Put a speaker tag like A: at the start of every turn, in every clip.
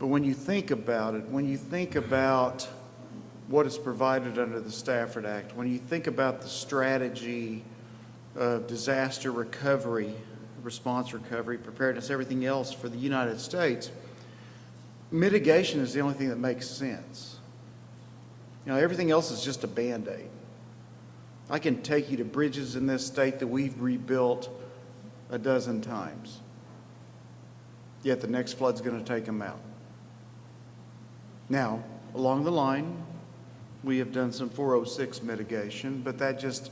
A: But when you think about it, when you think about what is provided under the Stafford Act, when you think about the strategy of disaster recovery, response recovery, preparedness, everything else for the United States, mitigation is the only thing that makes sense. Everything else is just a Band-Aid. I can take you to bridges in this state that we've rebuilt a dozen times, yet the next flood's going to take them out. Now, along the line, we have done some 406 mitigation, but that just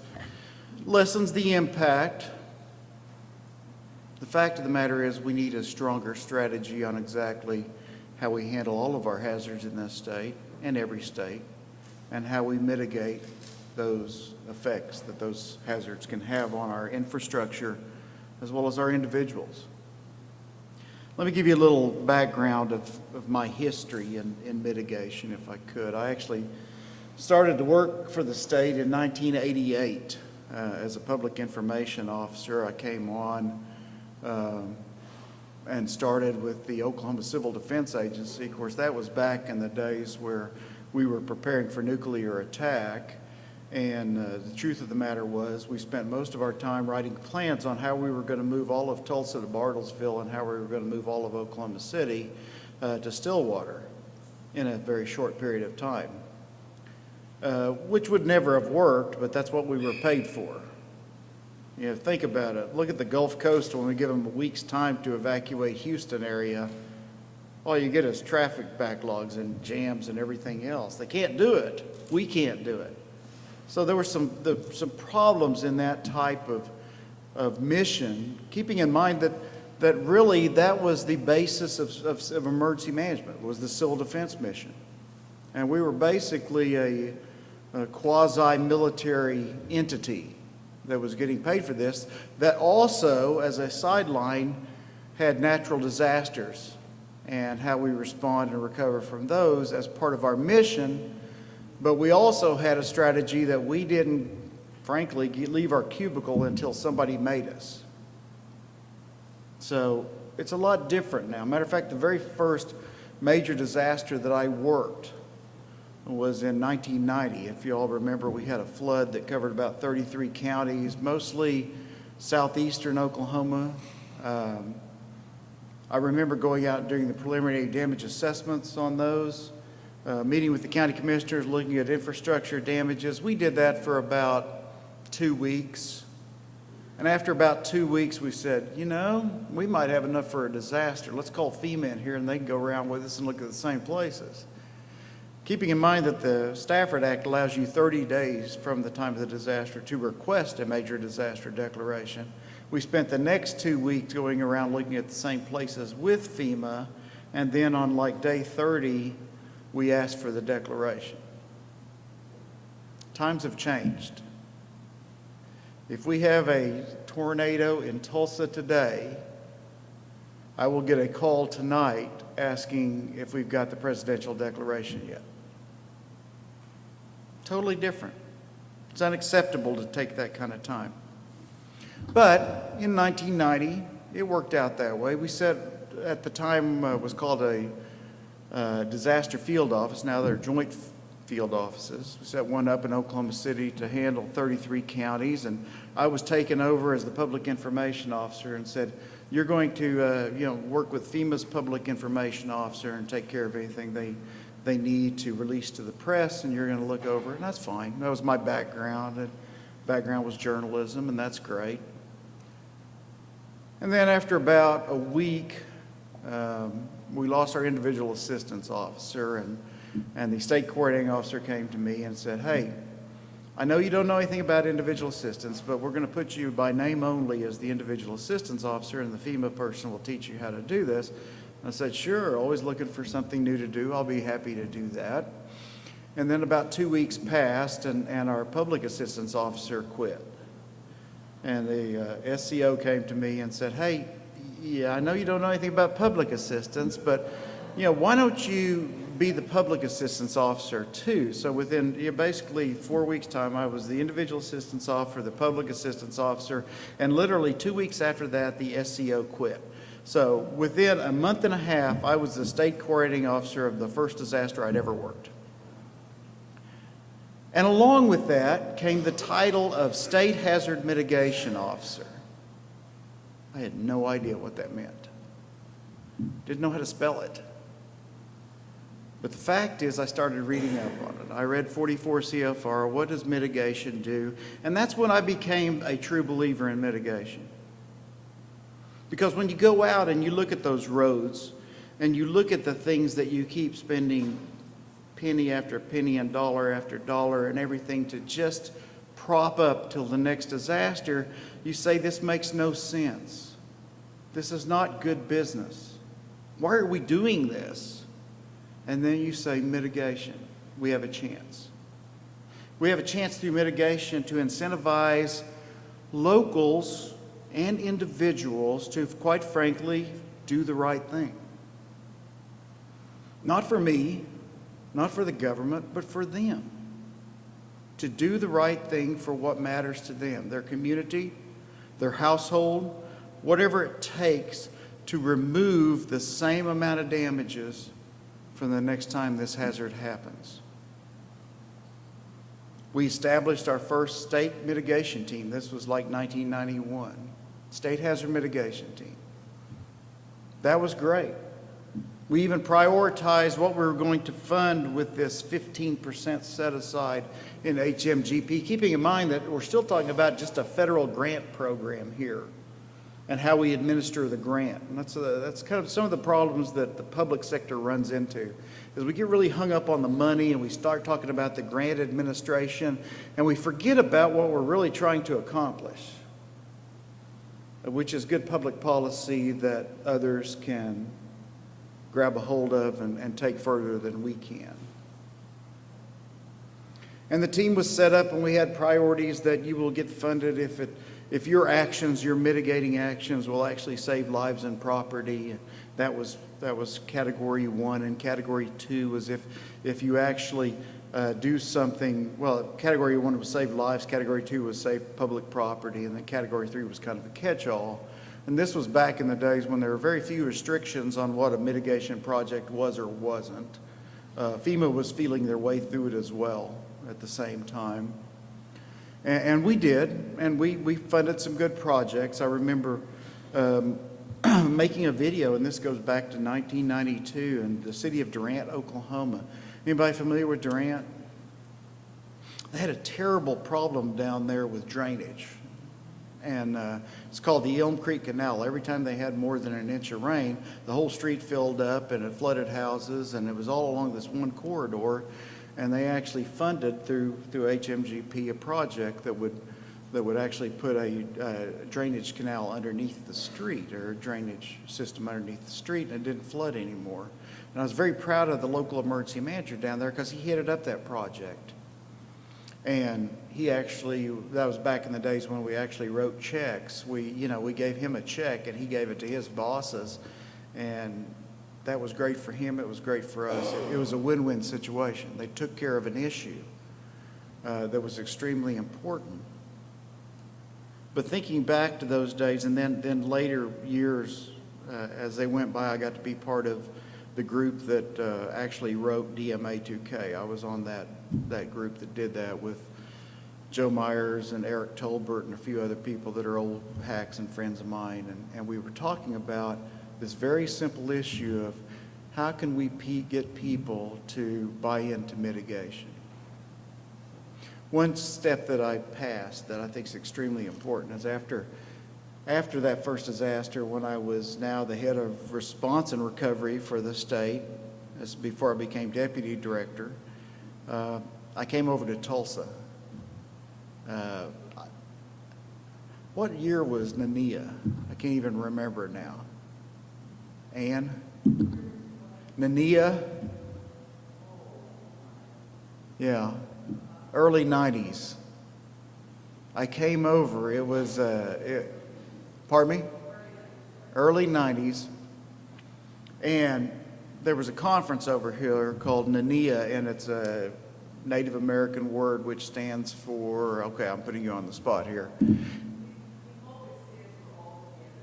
A: lessens the impact. The fact of the matter is we need a stronger strategy on exactly how we handle all of our hazards in this state and every state, and how we mitigate those effects that those hazards can have on our infrastructure as well as our individuals. Let me give you a little background of my history in mitigation, if I could. I actually started to work for the state in 1988 as a public information officer. I came on and started with the Oklahoma Civil Defense Agency. Of course, that was back in the days where we were preparing for nuclear attack. And the truth of the matter was we spent most of our time writing plans on how we were going to move all of Tulsa to Bartlesville and how we were going to move all of Oklahoma City to Stillwater in a very short period of time, which would never have worked, but that's what we were paid for. Think about it. Look at the Gulf Coast. When we give them a week's time to evacuate Houston area, all you get is traffic backlogs and jams and everything else. They can't do it. We can't do it. So there were some problems in that type of mission, keeping in mind that really that was the basis of emergency management, was the civil defense mission. And we were basically a quasi-military entity that was getting paid for this, that also, as a sideline, had natural disasters and how we respond and recover from those as part of our mission. But we also had a strategy that we didn't, frankly, leave our cubicle until somebody made us. So it's a lot different now. Matter of fact, the very first major disaster that I worked was in 1990. If you all remember, we had a flood that covered about 33 counties, mostly southeastern Oklahoma. I remember going out and doing the preliminary damage assessments on those. Meeting with the county commissioners, looking at infrastructure damages. We did that for about 2 weeks. And after about 2 weeks, we said, we might have enough for a disaster. Let's call FEMA in here and they can go around with us and look at the same places. Keeping in mind that the Stafford Act allows you 30 days from the time of the disaster to request a major disaster declaration. We spent the next 2 weeks going around looking at the same places with FEMA, and then on day 30, we asked for the declaration. Times have changed. If we have a tornado in Tulsa today, I will get a call tonight asking if we've got the presidential declaration yet. Totally different. It's unacceptable to take that kind of time. But in 1990, it worked out that way. We set, at the time, was called a disaster field office. Now they're joint field offices. We set one up in Oklahoma City to handle 33 counties, and I was taken over as the public information officer and said, you're going to work with FEMA's public information officer and take care of anything they need to release to the press, and you're going to look over it. And that's fine. That was my background. And background was journalism, and that's great. And then after about a week, we lost our individual assistance officer, and the state coordinating officer came to me and said, hey, I know you don't know anything about individual assistance, but we're going to put you by name only as the individual assistance officer, and the FEMA person will teach you how to do this. And I said, sure, always looking for something new to do. I'll be happy to do that. And then about 2 weeks passed, and our public assistance officer quit. And the SCO came to me and said, hey, yeah, I know you don't know anything about public assistance, but why don't you be the public assistance officer too? So within basically 4 weeks' time, I was the individual assistance officer, the public assistance officer, and literally 2 weeks after that, the SCO quit. So within a month and a half, I was the state coordinating officer of the first disaster I'd ever worked. And along with that came the title of State Hazard Mitigation Officer. I had no idea what that meant. Didn't know how to spell it. But the fact is, I started reading up on it. I read 44 CFR, what does mitigation do? And that's when I became a true believer in mitigation. Because when you go out and you look at those roads, and you look at the things that you keep spending penny after penny and dollar after dollar and everything to just prop up till the next disaster, you say, this makes no sense. This is not good business. Why are we doing this? And then you say, mitigation. We have a chance. We have a chance through mitigation to incentivize locals and individuals to, quite frankly, do the right thing. Not for me, not for the government, but for them. To do the right thing for what matters to them, their community, their household, whatever it takes to remove the same amount of damages from the next time this hazard happens. We established our first state mitigation team. This was like 1991. State hazard mitigation team. That was great. We even prioritized what we were going to fund with this 15% set aside in HMGP, keeping in mind that we're still talking about just a federal grant program here and how we administer the grant. And that's kind of some of the problems that the public sector runs into, is we get really hung up on the money and we start talking about the grant administration and we forget about what we're really trying to accomplish, which is good public policy that others can grab a hold of and take further than we can. And the team was set up and we had priorities that you will get funded if your actions, your mitigating actions will actually save lives and property. That was category 1, and category 2 was if you actually do something. Well, category 1 was save lives, category 2 was save public property, and then category 3 was kind of a catch-all. And this was back in the days when there were very few restrictions on what a mitigation project was or wasn't. FEMA was feeling their way through it as well at the same time. And we did, and we funded some good projects. I remember making a video, and this goes back to 1992, in the city of Durant, Oklahoma. Anybody familiar with Durant? They had a terrible problem down there with drainage. And it's called the Elm Creek Canal. Every time they had more than an inch of rain, the whole street filled up and it flooded houses, and it was all along this one corridor. And they actually funded through HMGP a project that would actually put a drainage canal underneath the street, or a drainage system underneath the street, and it didn't flood anymore. And I was very proud of the local emergency manager down there because he headed up that project. And that was back in the days when we actually wrote checks. We gave him a check and he gave it to his bosses, and that was great for him. It was great for us. It was a win-win situation. They took care of an issue that was extremely important. But thinking back to those days, and then later years, as they went by, I got to be part of the group that actually wrote DMA 2K. I was on that group that did that with Joe Myers and Eric Tolbert and a few other people that are old hacks and friends of mine. And we were talking about this very simple issue of how can we get people to buy into mitigation. One step that I passed that I think is extremely important is after that first disaster, when I was now the head of response and recovery for the state, as before I became deputy director, I came over to Tulsa. What year was Nania? I can't even remember now. Ann? Nania? Yeah, early 90s. I came over, it was, pardon me? Early 90s. And there was a conference over here called NANIA, and it's a Native American word which stands for, okay, I'm putting you on the spot here.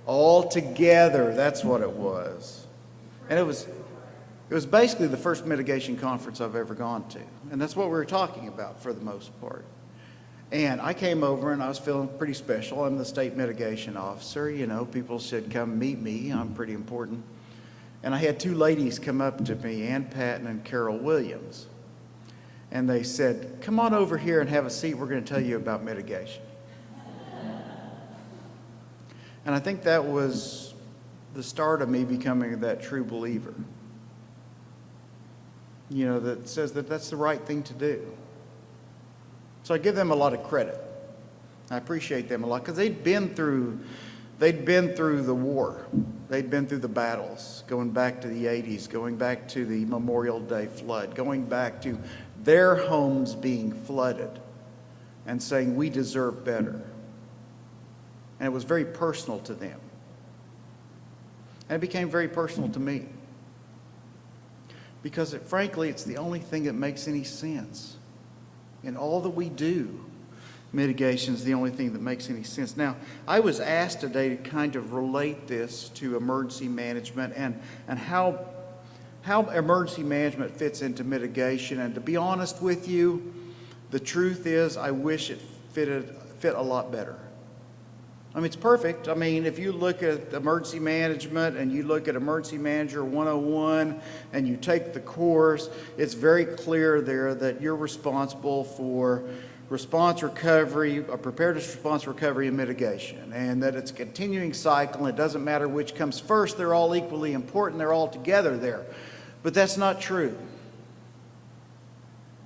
A: All together, that's what it was. And it was basically the first mitigation conference I've ever gone to. And that's what we were talking about for the most part. And I came over and I was feeling pretty special. I'm the state mitigation officer. You know, people should come meet me. I'm pretty important. And I had two ladies come up to me, Ann Patton and Carol Williams. And they said, come on over here and have a seat. We're going to tell you about mitigation. And I think that was the start of me becoming that true believer. You know, that says that that's the right thing to do. So I give them a lot of credit. I appreciate them a lot because they'd been through the war. They'd been through the battles, going back to the 80s, going back to the Memorial Day flood, going back to their homes being flooded and saying, we deserve better. And it was very personal to them. And it became very personal to me. Because frankly, it's the only thing that makes any sense. In all that we do, mitigation is the only thing that makes any sense. Now, I was asked today to kind of relate this to emergency management and how emergency management fits into mitigation. And to be honest with you, the truth is I wish it fit a lot better. I mean, it's perfect. I mean, if you look at emergency management and you look at Emergency Manager 101 and you take the course, it's very clear there that you're responsible for response recovery, preparedness, response recovery, and mitigation, and that it's a continuing cycle. It doesn't matter which comes first. They're all equally important. They're all together there. But that's not true.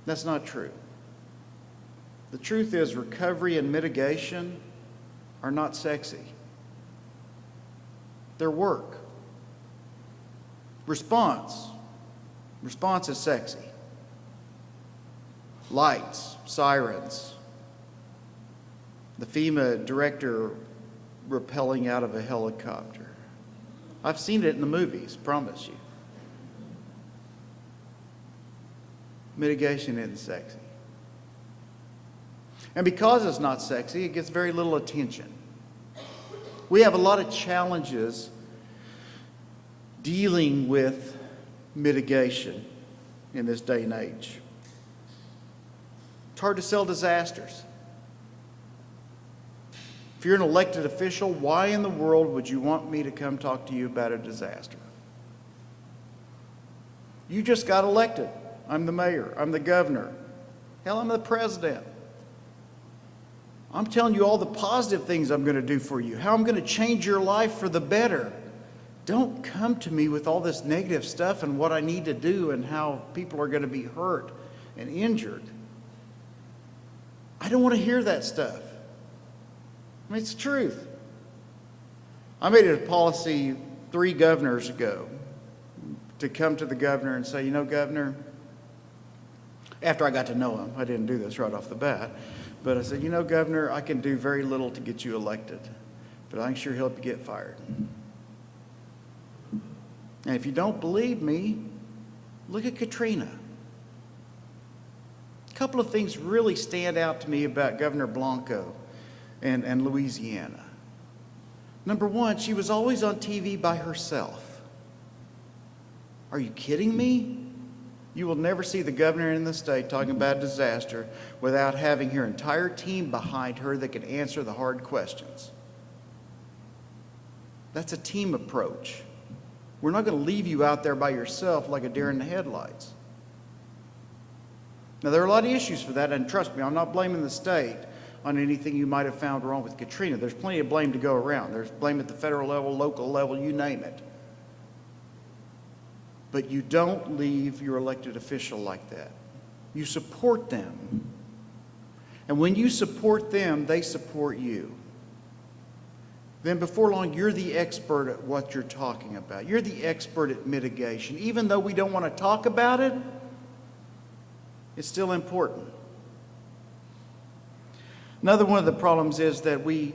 A: That's not true. The truth is recovery and mitigation are not sexy. They're work. Response is sexy. Lights, sirens, the FEMA director rappelling out of a helicopter. I've seen it in the movies, promise you. Mitigation isn't sexy. And because it's not sexy, it gets very little attention. We have a lot of challenges dealing with mitigation in this day and age. It's hard to sell disasters. If you're an elected official, why in the world would you want me to come talk to you about a disaster? You just got elected. I'm the mayor. I'm the governor. Hell, I'm the president. I'm telling you all the positive things I'm going to do for you, how I'm going to change your life for the better. Don't come to me with all this negative stuff and what I need to do and how people are going to be hurt and injured. I don't want to hear that stuff. I mean, it's the truth. I made it a policy 3 governors ago to come to the governor and say, you know, Governor, after I got to know him, I didn't do this right off the bat, but I said, you know, Governor, I can do very little to get you elected, but I can sure help you get fired. And if you don't believe me, look at Katrina. A couple of things really stand out to me about Governor Blanco and Louisiana. Number one, she was always on TV by herself. Are you kidding me? You will never see the governor in the state talking about disaster without having her entire team behind her that can answer the hard questions. That's a team approach. We're not going to leave you out there by yourself like a deer in the headlights. Now, there are a lot of issues for that, and trust me, I'm not blaming the state on anything you might have found wrong with Katrina. There's plenty of blame to go around. There's blame at the federal level, local level, you name it. But you don't leave your elected official like that. You support them. And when you support them, they support you. Then before long, you're the expert at what you're talking about. You're the expert at mitigation. Even though we don't want to talk about it, it's still important. Another one of the problems is that we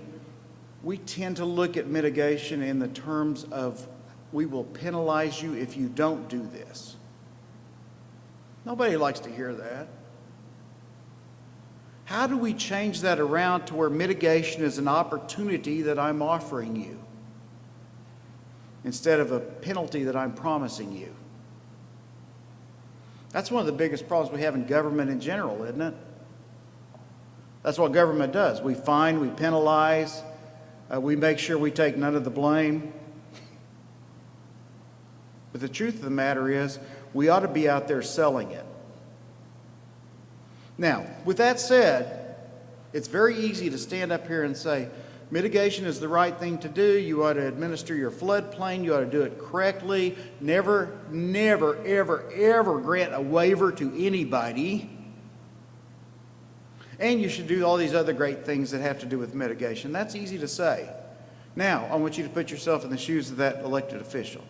A: tend to look at mitigation in the terms of we will penalize you if you don't do this. Nobody likes to hear that. How do we change that around to where mitigation is an opportunity that I'm offering you? instead of a penalty that I'm promising you. That's one of the biggest problems we have in government in general, isn't it? That's what government does. We fine, we penalize, we make sure we take none of the blame. But the truth of the matter is, we ought to be out there selling it. Now, with that said, it's very easy to stand up here and say, mitigation is the right thing to do. You ought to administer your floodplain. You ought to do it correctly. Never, never, ever, ever grant a waiver to anybody. And you should do all these other great things that have to do with mitigation. That's easy to say. Now, I want you to put yourself in the shoes of that elected official.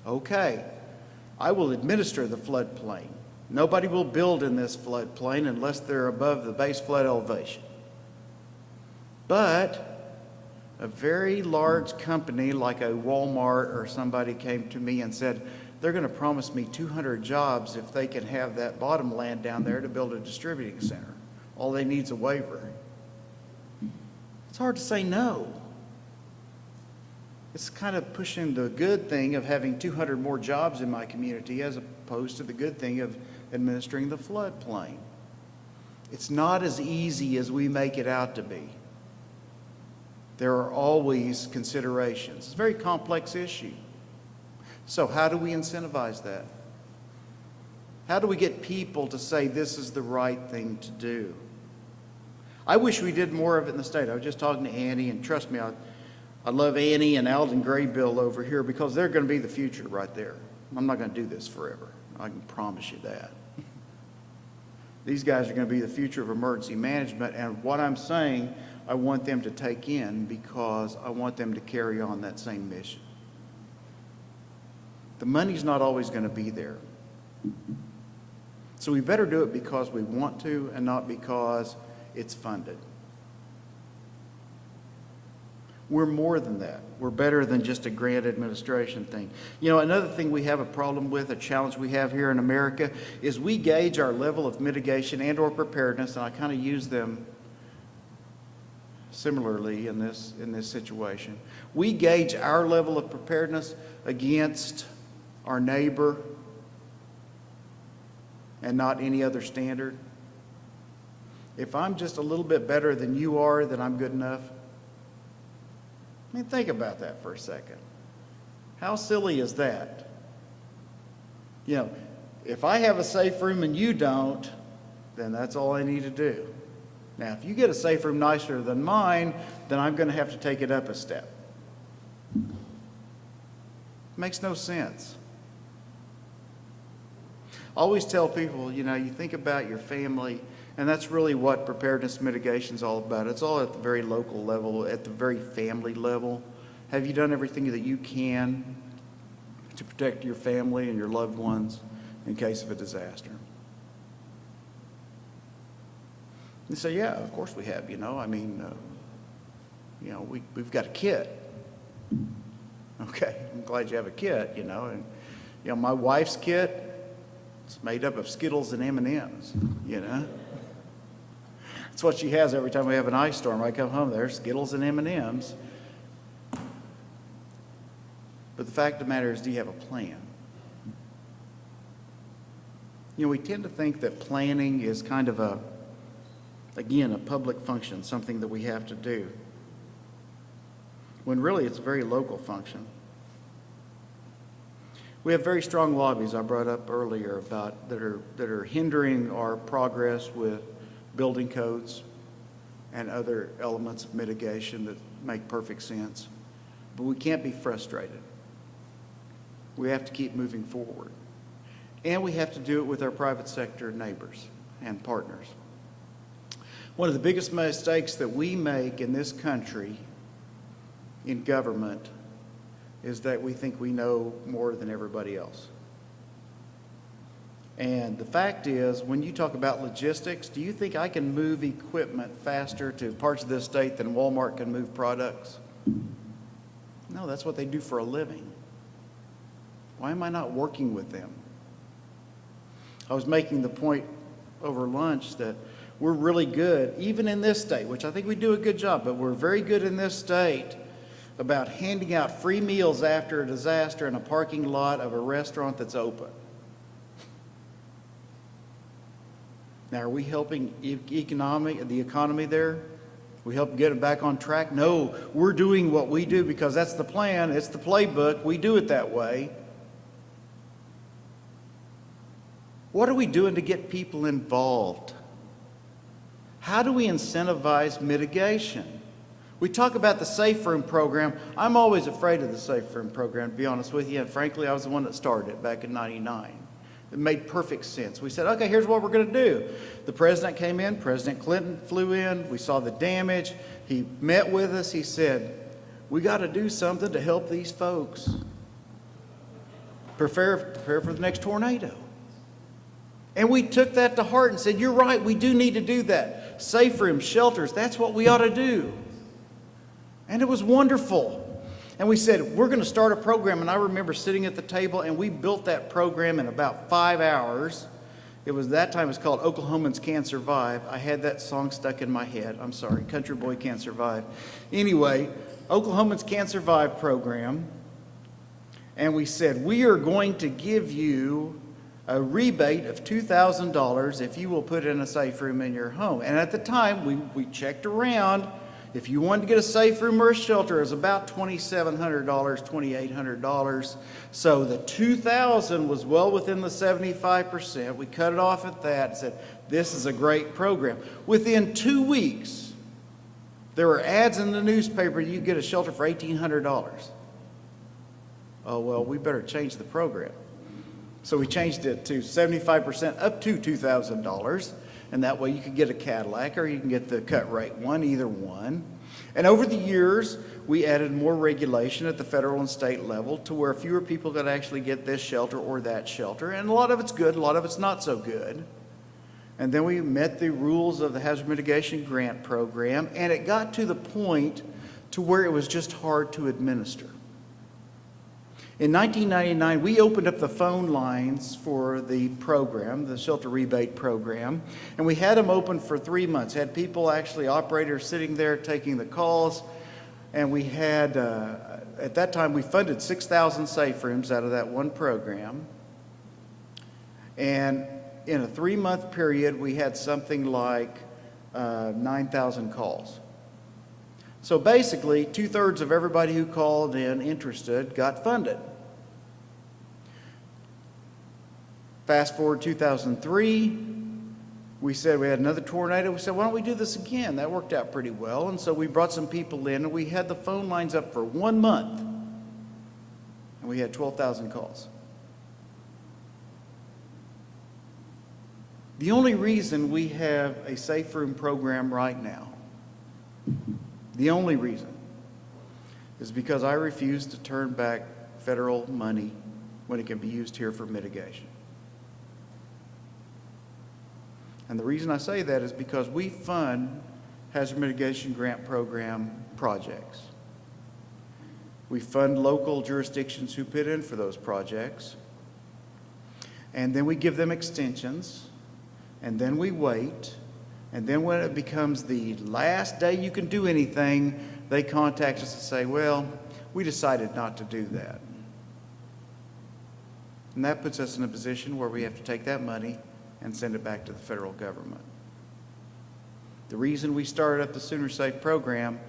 A: Okay, I will administer the floodplain. Nobody will build in this floodplain unless they're above the base flood elevation. But a very large company like a Walmart or somebody came to me and said, they're going to promise me 200 jobs if they can have that bottom land down there to build a distributing center. All they need is a waiver. It's hard to say no. It's kind of pushing the good thing of having 200 more jobs in my community as opposed to the good thing of administering the floodplain. It's not as easy as we make it out to be. There are always considerations. It's a very complex issue. So how do we incentivize that? How do we get people to say this is the right thing to do? I wish we did more of it in the state. I was just talking to Annie, and trust me, I love Annie and Alden Graybill over here because they're going to be the future right there. I'm not going to do this forever. I can promise you that. These guys are going to be the future of emergency management, and what I'm saying, I want them to take in because I want them to carry on that same mission. The money's not always going to be there. So we better do it because we want to and not because it's funded. We're more than that. We're better than just a grant administration thing. You know, another thing we have a problem with, a challenge we have here in America, is we gauge our level of mitigation and or preparedness, and I kind of use them similarly in this situation. We gauge our level of preparedness against our neighbor and not any other standard. If I'm just a little bit better than you are, then I'm good enough. I mean, think about that for a second. How silly is that? You know, if I have a safe room and you don't, then that's all I need to do. Now, if you get a safe room nicer than mine, then I'm going to have to take it up a step. Makes no sense. I always tell people, you know, you think about your family, and that's really what preparedness mitigation is all about. It's all at the very local level, at the very family level. Have you done everything that you can to protect your family and your loved ones in case of a disaster? You say, yeah, of course we have, you know. I mean, you know, we've got a kit. Okay, I'm glad you have a kit, you know. And, you know, my wife's kit, it's made up of Skittles and M&Ms, you know. That's what she has every time we have an ice storm. I come home, there's Skittles and M&Ms. But the fact of the matter is, do you have a plan? You know, we tend to think that planning is kind of a, again, a public function, something that we have to do, when really it's a very local function. We have very strong lobbies I brought up earlier about that are hindering our progress with building codes and other elements of mitigation that make perfect sense. But we can't be frustrated. We have to keep moving forward. And we have to do it with our private sector neighbors and partners. One of the biggest mistakes that we make in this country in government is that we think we know more than everybody else. And the fact is, when you talk about logistics, do you think I can move equipment faster to parts of this state than Walmart can move products? No, that's what they do for a living. Why am I not working with them? I was making the point over lunch that we're really good, even in this state, which I think we do a good job, but we're very good in this state about handing out free meals after a disaster in a parking lot of a restaurant that's open. Now, are we helping the economy there? We help get it back on track? No, we're doing what we do because that's the plan. It's the playbook. We do it that way. What are we doing to get people involved? How do we incentivize mitigation? We talk about the Safe Room program. I'm always afraid of the Safe Room program, to be honest with you. And frankly, I was the one that started it back in '99. It made perfect sense. We said, okay, here's what we're going to do. The president came in, President Clinton flew in, we saw the damage. He met with us, he said, we got to do something to help these folks. Prepare for the next tornado. And we took that to heart and said, you're right, we do need to do that. Safe rooms, shelters, that's what we ought to do. And it was wonderful. And we said, we're going to start a program. And I remember sitting at the table, and we built that program in about 5 hours. It was that time, it was called Oklahomans Can Survive. I had that song stuck in my head. I'm sorry, Country Boy Can't Survive. Anyway, Oklahomans Can Survive program. And we said, we are going to give you a rebate of $2,000 if you will put in a safe room in your home. And at the time, we checked around. If you wanted to get a safe room or a shelter, it was about $2,700, $2,800. So the $2,000 was well within the 75%. We cut it off at that and said, this is a great program. Within 2 weeks, there were ads in the newspaper, you get a shelter for $1,800. Oh, well, we better change the program. So we changed it to 75% up to $2,000. And that way you could get a Cadillac or you can get the cut rate one, either one. And over the years, we added more regulation at the federal and state level to where fewer people could actually get this shelter or that shelter. And a lot of it's good, a lot of it's not so good. And then we met the rules of the Hazard Mitigation Grant Program, and it got to the point to where it was just hard to administer. In 1999, we opened up the phone lines for the program, the shelter rebate program, and we had them open for 3 months. Had people, actually operators, sitting there taking the calls, and we had, at that time, we funded 6,000 safe rooms out of that one program. And in a 3-month period, we had something like 9,000 calls. So basically, 2/3 of everybody who called in interested got funded. Fast forward 2003, we said we had another tornado. We said, why don't we do this again? That worked out pretty well. And so we brought some people in, and we had the phone lines up for 1 month. And we had 12,000 calls. The only reason we have a safe room program right now, the only reason, is because I refuse to turn back federal money when it can be used here for mitigation. And the reason I say that is because we fund Hazard Mitigation Grant Program projects. We fund local jurisdictions who put in for those projects. And then we give them extensions. And then we wait. And then when it becomes the last day you can do anything, they contact us and say, well, we decided not to do that. And that puts us in a position where we have to take that money and send it back to the federal government. The reason we started up the Sooner Safe program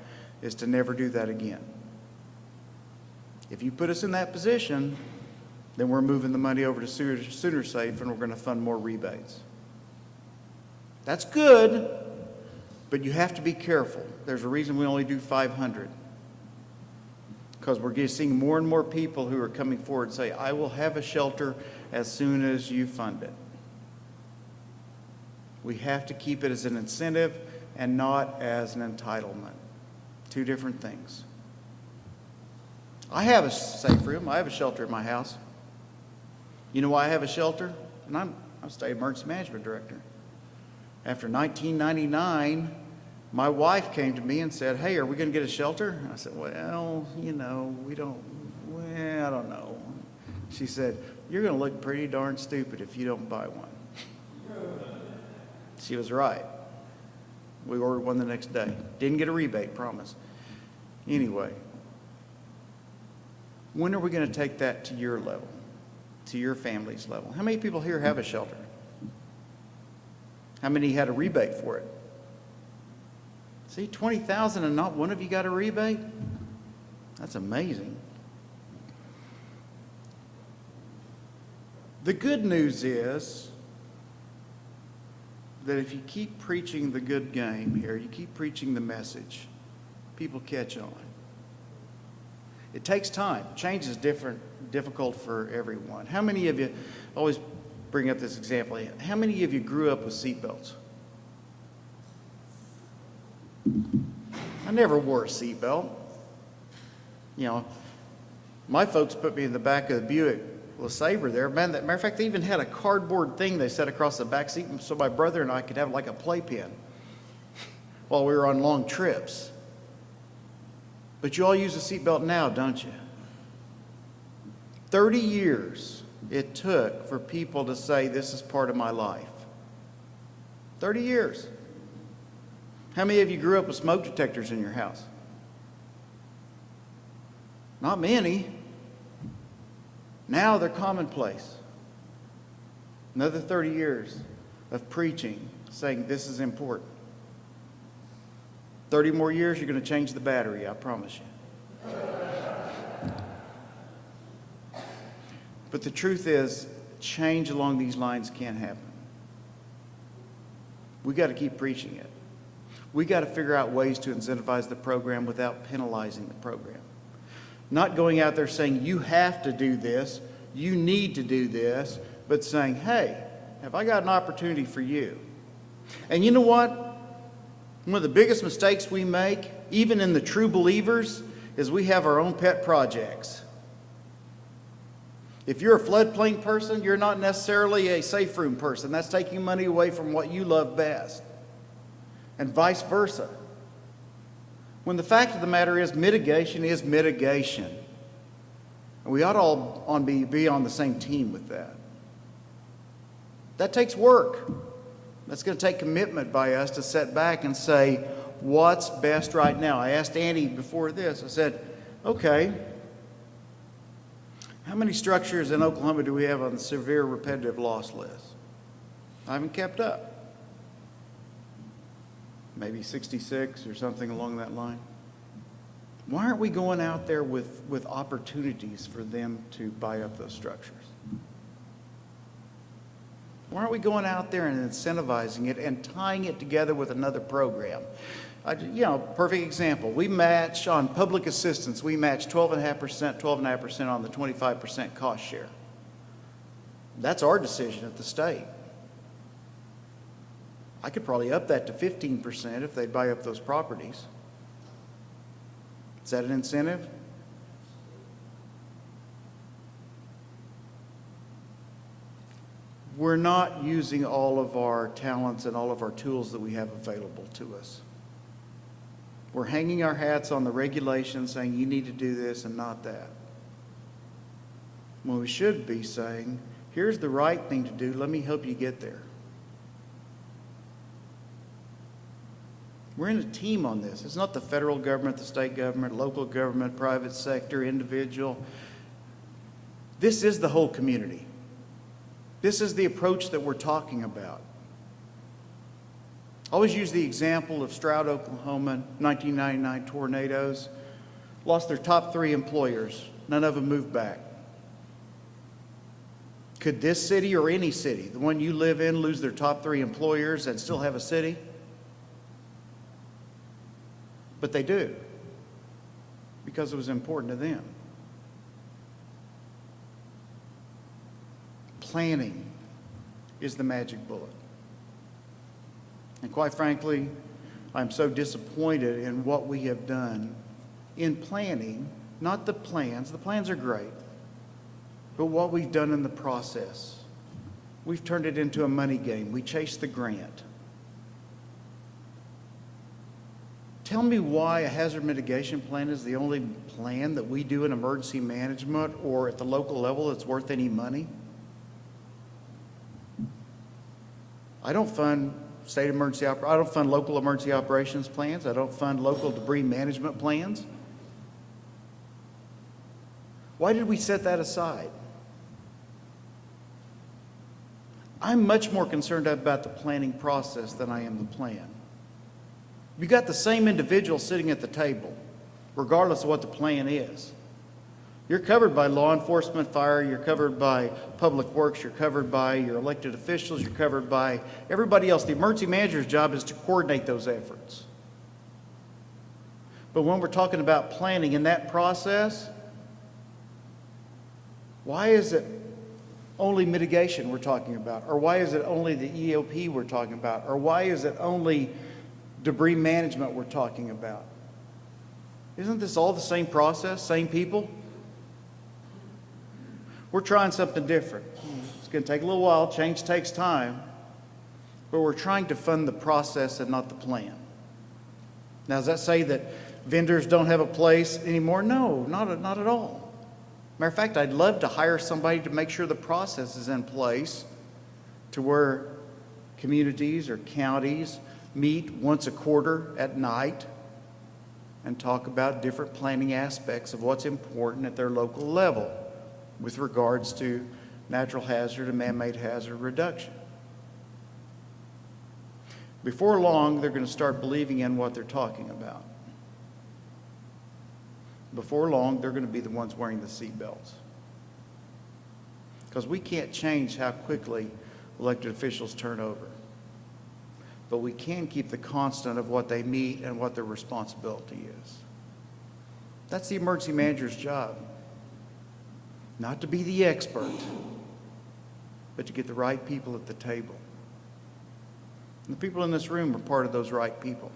A: is to never do that again. If you put us in that position, then we're moving the money over to Sooner Safe and we're going to fund more rebates. That's good, but you have to be careful. There's a reason we only do 500. Because we're seeing more and more people who are coming forward and say, I will have a shelter as soon as you fund it. We have to keep it as an incentive and not as an entitlement. Two different things. I have a safe room. I have a shelter at my house. You know why I have a shelter? And I'm state emergency management director. After 1999, my wife came to me and said, hey, are we going to get a shelter? And I said, well, you know, I don't know. She said, you're going to look pretty darn stupid if you don't buy one. She was right. We ordered one the next day. Didn't get a rebate, promise. Anyway, When are we going to take that to your level, to your family's level? How many people here have a shelter? How many had a rebate for it? See, 20,000 and not one of you got a rebate? That's amazing. The good news is that if you keep preaching the good game here, you keep preaching the message, people catch on. It takes time. Change is difficult for everyone. How many of you, I always bring up this example, how many of you grew up with seatbelts? I never wore a seatbelt. You know, my folks put me in the back of the Buick LeSabre there. Man, matter of fact, they even had a cardboard thing they set across the back seat so my brother and I could have like a playpen while we were on long trips. But you all use a seatbelt now, don't you? 30 years it took for people to say, this is part of my life. 30 years. How many of you grew up with smoke detectors in your house? Not many. Now they're commonplace. Another 30 years of preaching, saying this is important. 30 more years, you're going to change the battery, I promise you. But the truth is, change along these lines can't happen. We got to keep preaching it. We got to figure out ways to incentivize the program without penalizing the program. Not going out there saying, you have to do this, you need to do this, but saying, hey, have I got an opportunity for you? And you know what? One of the biggest mistakes we make, even in the true believers, is we have our own pet projects. If you're a floodplain person, you're not necessarily a safe room person. That's taking money away from what you love best, and vice versa. When the fact of the matter is mitigation is mitigation. And we ought to all be on the same team with that. That takes work. That's going to take commitment by us to sit back and say, what's best right now? I asked Annie before this, I said, okay, how many structures in Oklahoma do we have on the severe repetitive loss list? I haven't kept up. Maybe 66 or something along that line. Why aren't we going out there with opportunities for them to buy up those structures? Why aren't we going out there and incentivizing it and tying it together with another program? Perfect example. We match on public assistance. We match 12.5% on the 25% cost share. That's our decision at the state. I could probably up that to 15% if they buy up those properties. Is that an incentive? We're not using all of our talents and all of our tools that we have available to us. We're hanging our hats on the regulations saying you need to do this and not that. When we should be saying, here's the right thing to do, let me help you get there. We're in a team on this. It's not the federal government, the state government, local government, private sector, individual. This is the whole community. This is the approach that we're talking about. I always use the example of Stroud, Oklahoma, 1999 tornadoes. Lost their top 3 employers. None of them moved back. Could this city or any city, the one you live in, lose their top 3 employers and still have a city? But they do, because it was important to them. Planning is the magic bullet. And quite frankly, I'm so disappointed in what we have done in planning, not the plans. The plans are great, but what we've done in the process. We've turned it into a money game. We chased the grant. Tell me why a hazard mitigation plan is the only plan that we do in emergency management or at the local level that's worth any money. I don't fund I don't fund local emergency operations plans. I don't fund local debris management plans. Why did we set that aside? I'm much more concerned about the planning process than I am the plan. You got the same individual sitting at the table, regardless of what the plan is. You're covered by law enforcement, fire, you're covered by public works, you're covered by your elected officials, you're covered by everybody else. The emergency manager's job is to coordinate those efforts. But when we're talking about planning in that process, why is it only mitigation we're talking about? Or why is it only the EOP we're talking about? Or why is it only debris management we're talking about? Isn't this all the same process, same people? We're trying something different. It's going to take a little while. Change takes time. But we're trying to fund the process and not the plan. Now, does that say that vendors don't have a place anymore? No, not at all. Matter of fact, I'd love to hire somebody to make sure the process is in place to where communities or counties meet once a quarter at night and talk about different planning aspects of what's important at their local level with regards to natural hazard and man-made hazard reduction. Before long, they're going to start believing in what they're talking about. Before long, they're going to be the ones wearing the seatbelts. Because we can't change how quickly elected officials turn over. But we can keep the constant of what they meet and what their responsibility is. That's the emergency manager's job. Not to be the expert, but to get the right people at the table. And the people in this room are part of those right people.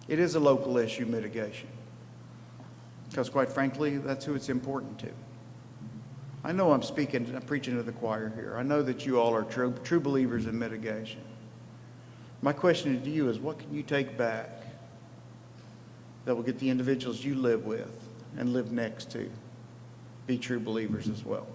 A: It is a local issue, mitigation, because quite frankly, that's who it's important to. I know I'm preaching to the choir here. I know that you all are true believers in mitigation. My question to you is, what can you take back that will get the individuals you live with and live next to be true believers as well?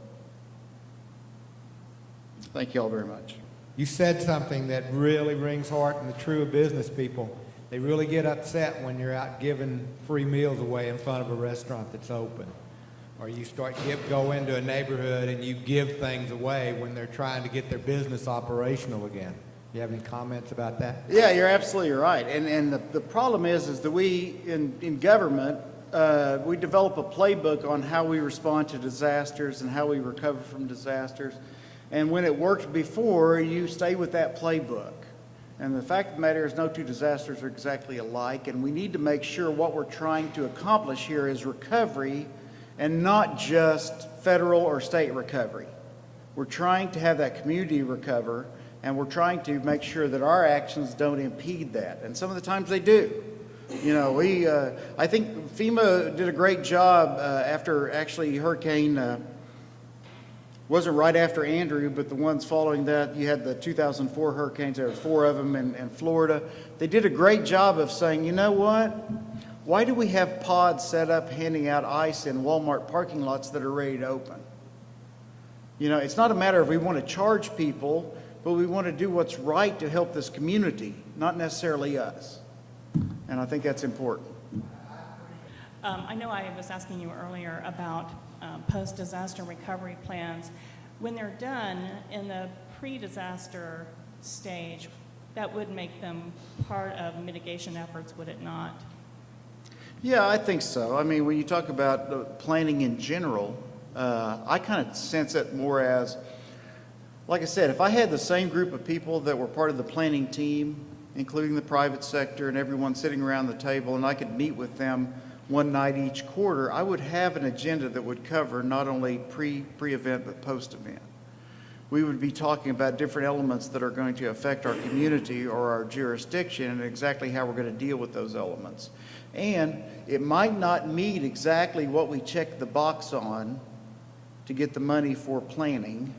A: Thank you all very much.
B: You said something that really rings heart in the true business people. They really get upset when you're out giving free meals away in front of a restaurant that's open. Or you go into a neighborhood and you give things away when they're trying to get their business operational again. You have any comments about that?
A: Yeah, you're absolutely right. And the problem is that we, in government, we develop a playbook on how we respond to disasters and how we recover from disasters. And when it worked before, you stay with that playbook. And the fact of the matter is no two disasters are exactly alike, and we need to make sure what we're trying to accomplish here is recovery and not just federal or state recovery. We're trying to have that community recover, and we're trying to make sure that our actions don't impede that. And some of the times they do. You know, I think FEMA did a great job after actually Hurricane, wasn't right after Andrew, but the ones following that. You had the 2004 hurricanes, there were 4 of them in Florida. They did a great job of saying, you know what? Why do we have pods set up handing out ice in Walmart parking lots that are ready to open? You know, it's not a matter of we want to charge people, but we want to do what's right to help this community, not necessarily us. And I think that's important.
C: I know I was asking you earlier about post-disaster recovery plans. When they're done in the pre-disaster stage, that would make them part of mitigation efforts, would it not?
A: Yeah, I think so. I mean, when you talk about planning in general, I kind of sense it more as, like I said, if I had the same group of people that were part of the planning team, including the private sector and everyone sitting around the table, and I could meet with them one night each quarter, I would have an agenda that would cover not only pre-event but post-event. We would be talking about different elements that are going to affect our community or our jurisdiction and exactly how we're going to deal with those elements. And it might not meet exactly what we check the box on to get the money for planning,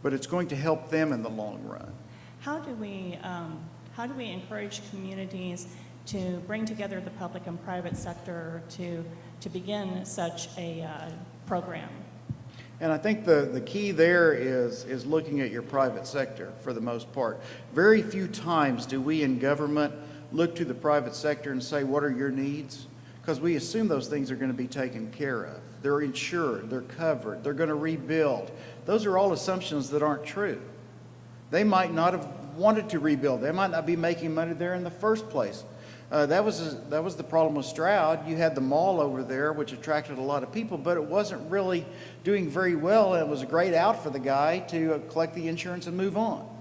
A: but it's going to help them in the long run.
C: How do we encourage communities to bring together the public and private sector to begin such a program?
A: And I think the key there is looking at your private sector for the most part. Very few times do we in government look to the private sector and say, what are your needs? because we assume those things are going to be taken care of. They're insured, they're covered, they're going to rebuild. Those are all assumptions that aren't true. They might not have wanted to rebuild. They might not be making money there in the first place. That was the problem with Stroud. You had the mall over there, which attracted a lot of people, but it wasn't really doing very well. It was a great out for the guy to collect the insurance and move on.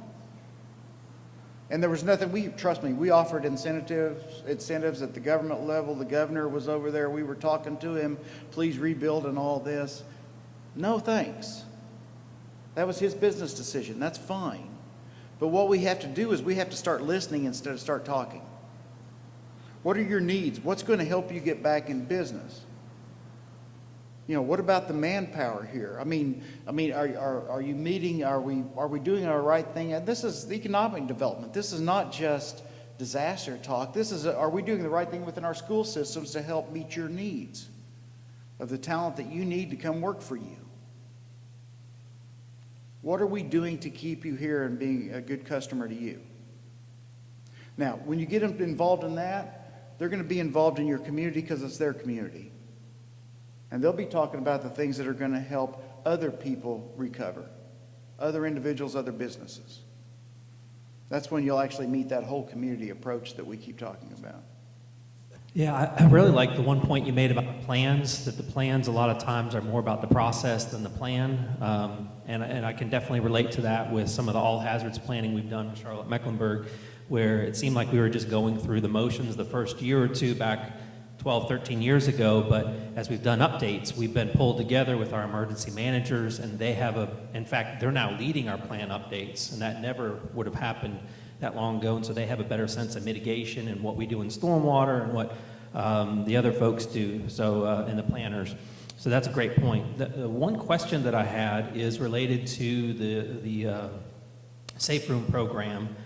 A: And there was nothing, trust me, we offered incentives at the government level. The governor was over there. We were talking to him, please rebuild and all this. No thanks. That was his business decision. That's fine. But what we have to do is we have to start listening instead of start talking. What are your needs? What's going to help you get back in business? What about the manpower here? I mean, are you meeting? Are we doing our right thing? And this is economic development. This is not just disaster talk. Are we doing the right thing within our school systems to help meet your needs of the talent that you need to come work for you? What are we doing to keep you here and being a good customer to you? Now, when you get them involved in that, they're going to be involved in your community because it's their community. And they'll be talking about the things that are going to help other people recover, other individuals, other businesses. That's when you'll actually meet that whole community approach that we keep talking about.
D: Yeah, I really like the one point you made about the plans, that the plans a lot of times are more about the process than the plan. And I can definitely relate to that with some of the all hazards planning we've done with Charlotte Mecklenburg, where it seemed like we were just going through the motions the first year or two back 12, 13 years ago, but as we've done updates, we've been pulled together with our emergency managers, and they have in fact, they're now leading our plan updates, and that never would have happened that long ago, and so they have a better sense of mitigation and what we do in stormwater and what the other folks do, and the planners. So that's a great point. The one question that I had is related to the Safe Room program.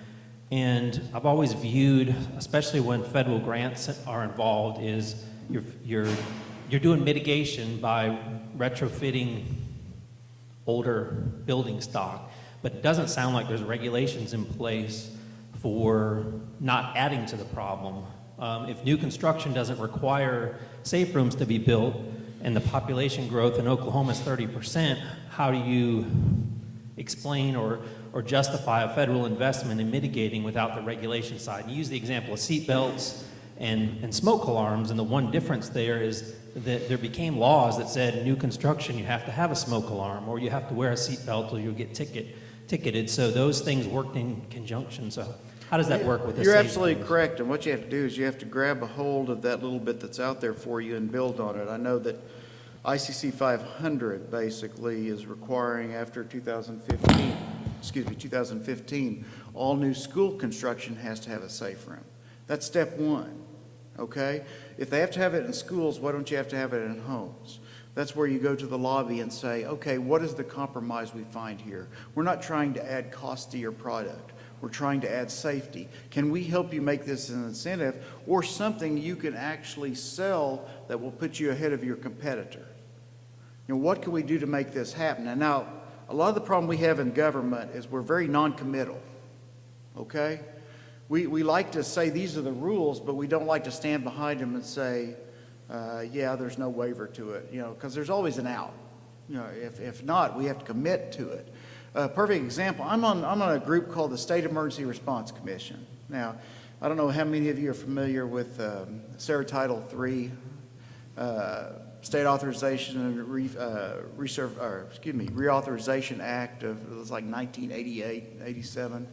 D: And I've always viewed, especially when federal grants are involved, is you're doing mitigation by retrofitting older building stock. But it doesn't sound like there's regulations in place for not adding to the problem. If new construction doesn't require safe rooms to be built and the population growth in Oklahoma is 30%, how do you explain or justify a federal investment in mitigating without the regulation side? You use the example of seat belts and smoke alarms, and the one difference there is that there became laws that said in new construction you have to have a smoke alarm or you have to wear a seat belt or you'll get ticketed. So those things worked in conjunction. So how does that work with this?
A: You're absolutely correct, and what you have to do is you have to grab a hold of that little bit that's out there for you and build on it. I know that ICC 500 basically is requiring after 2015, all new school construction has to have a safe room. That's step one, okay? If they have to have it in schools, why don't you have to have it in homes? That's where you go to the lobby and say, okay, what is the compromise we find here? We're not trying to add cost to your product. We're trying to add safety. Can we help you make this an incentive or something you can actually sell that will put you ahead of your competitor? What can we do to make this happen? And now, a lot of the problem we have in government is we're very non-committal, okay? We like to say these are the rules, but we don't like to stand behind them and say, yeah, there's no waiver to it, because there's always an out. If not, we have to commit to it. A perfect example, I'm on a group called the State Emergency Response Commission. Now, I don't know how many of you are familiar with SARA Title III, State Authorization and Reauthorization Act of, it was like 1988, 87.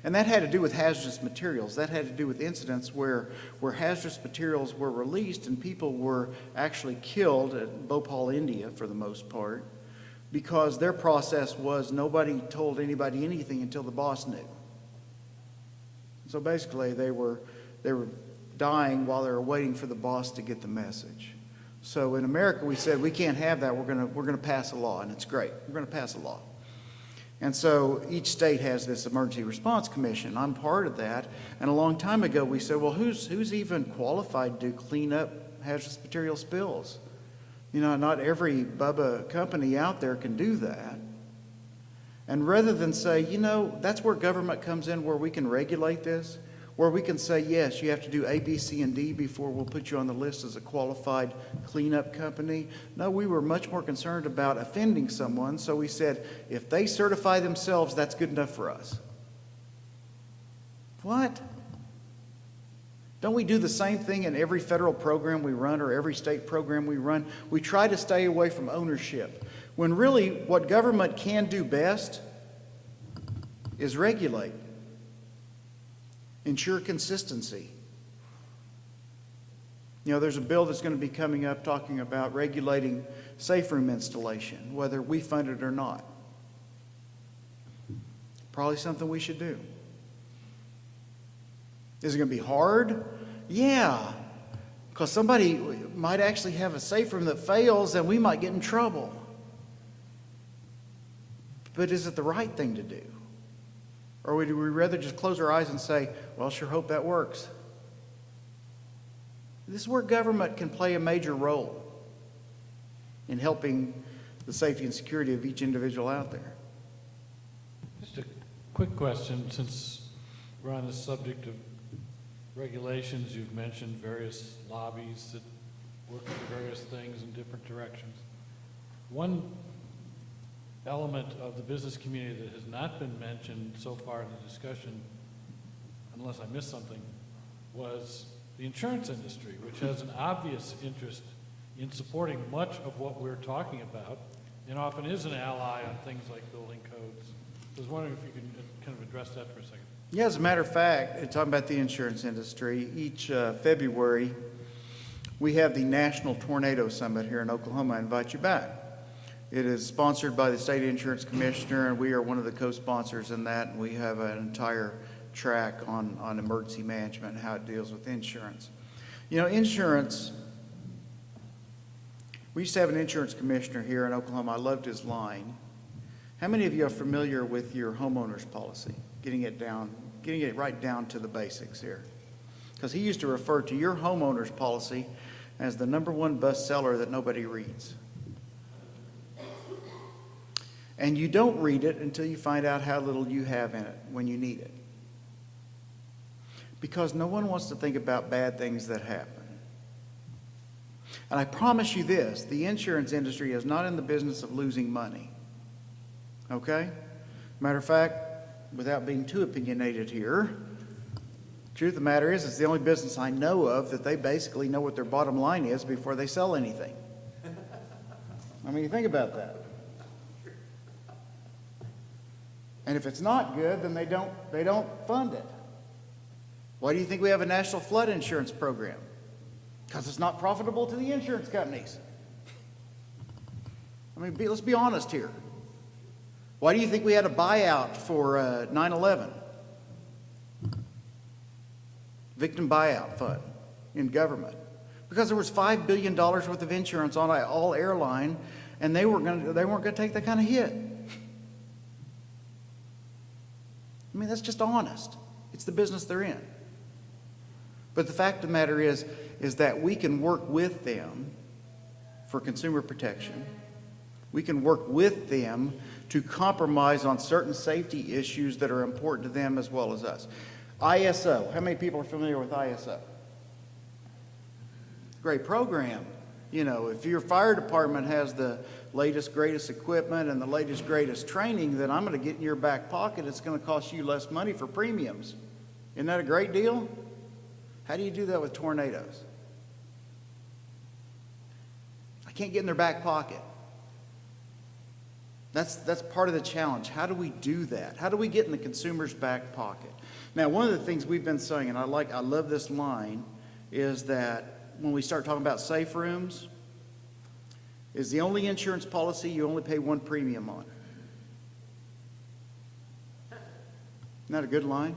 A: And that had to do with hazardous materials. That had to do with incidents where hazardous materials were released and people were actually killed at Bhopal, India, for the most part, because their process was nobody told anybody anything until the boss knew. So basically, they were dying while they were waiting for the boss to get the message. So in America, we said we can't have that. We're gonna pass a law, and it's great. We're gonna pass a law. And so each state has this emergency response commission. I'm part of that. And a long time ago, we said, well, who's even qualified to clean up hazardous material spills? Not every Bubba company out there can do that. And rather than say, that's where government comes in, where we can regulate this, Where we can say, yes, you have to do A, B, C, and D before we'll put you on the list as a qualified cleanup company. No, we were much more concerned about offending someone, so we said, if they certify themselves, that's good enough for us. What? Don't we do the same thing in every federal program we run or every state program we run? We try to stay away from ownership, when really what government can do best is regulate. Ensure consistency. You know, there's a bill that's going to be coming up talking about regulating safe room installation, whether we fund it or not. Probably something we should do. Is it going to be hard? Yeah, because somebody might actually have a safe room that fails and we might get in trouble. But is it the right thing to do? Or would we rather just close our eyes and say, well, sure hope that works? This is where government can play a major role in helping the safety and security of each individual out there.
E: Just a quick question, since we're on the subject of regulations. You've mentioned various lobbies that work on various things in different directions. One element of the business community that has not been mentioned so far in the discussion, unless I missed something, was the insurance industry, which has an obvious interest in supporting much of what we're talking about, and often is an ally on things like building codes. I was wondering if you could kind of address that for a second.
A: Yeah, as a matter of fact, talking about the insurance industry, each February we have the National Tornado Summit here in Oklahoma. I invite you back. It is sponsored by the State Insurance Commissioner, and we are one of the co-sponsors in that. And we have an entire track on emergency management and how it deals with insurance. You know, insurance, we used to have an insurance commissioner here in Oklahoma. I loved his line. How many of you are familiar with your homeowner's policy? Getting it right down to the basics here. Because he used to refer to your homeowner's policy as the #1 bestseller that nobody reads. And you don't read it until you find out how little you have in it when you need it. Because no one wants to think about bad things that happen. And I promise you this, the insurance industry is not in the business of losing money. Okay? Matter of fact, without being too opinionated here, truth of the matter is, it's the only business I know of that they basically know what their bottom line is before they sell anything. I mean, think about that. And if it's not good, then they don't fund it. Why do you think we have a national flood insurance program? Because it's not profitable to the insurance companies. I mean, let's be honest here. Why do you think we had a buyout for 9/11? Victim buyout fund in government. Because there was $5 billion worth of insurance on all airline, and they weren't going to take that kind of hit. I mean, that's just honest. It's the business they're in. But the fact of the matter is that we can work with them for consumer protection. We can work with them to compromise on certain safety issues that are important to them as well as us. ISO. How many people are familiar with ISO? Great program. You know, if your fire department has the latest, greatest equipment and the latest, greatest training, then I'm going to get in your back pocket. It's going to cost you less money for premiums. Isn't that a great deal? How do you do that with tornadoes? I can't get in their back pocket. That's part of the challenge. How do we do that? How do we get in the consumer's back pocket? Now, one of the things we've been saying, and I love this line, is that when we start talking about safe rooms, is the only insurance policy you only pay one premium on. Isn't that a good line?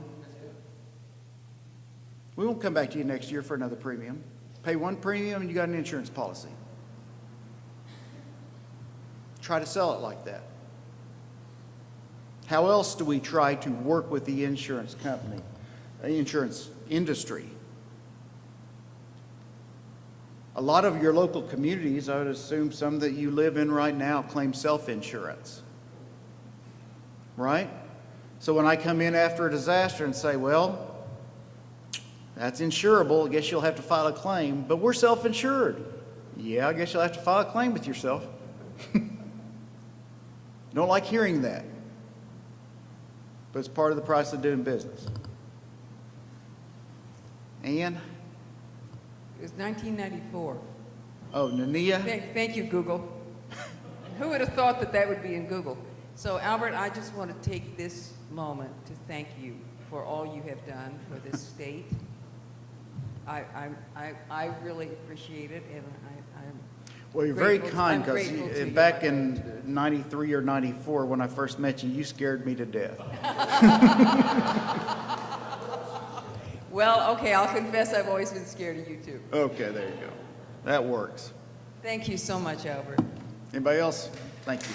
A: We won't come back to you next year for another premium. Pay one premium and you got an insurance policy. Try to sell it like that. How else do we try to work with the insurance company, the insurance industry? A lot of your local communities, I would assume some that you live in right now, claim self-insurance. Right? So when I come in after a disaster and say, well, That's insurable. I guess you'll have to file a claim, but we're self-insured. Yeah, I guess you'll have to file a claim with yourself. Don't like hearing that, but it's part of the price of doing business. Ann?
F: It was 1994.
A: Oh, Nania?
F: Thank you, Google. Who would have thought that that would be in Google? So, Albert, I just want to take this moment to thank you for all you have done for this state. I really appreciate it, and I'm
A: Well, you're very
F: grateful-
A: kind,
F: I'm grateful to
A: because
F: you.
A: back in 93 or 94, when I first met you, you scared me to death.
F: Well, okay, I'll confess I've always been scared of you, too.
A: Okay, there you go. That works.
F: Thank you so much, Albert.
A: Anybody else? Thank you.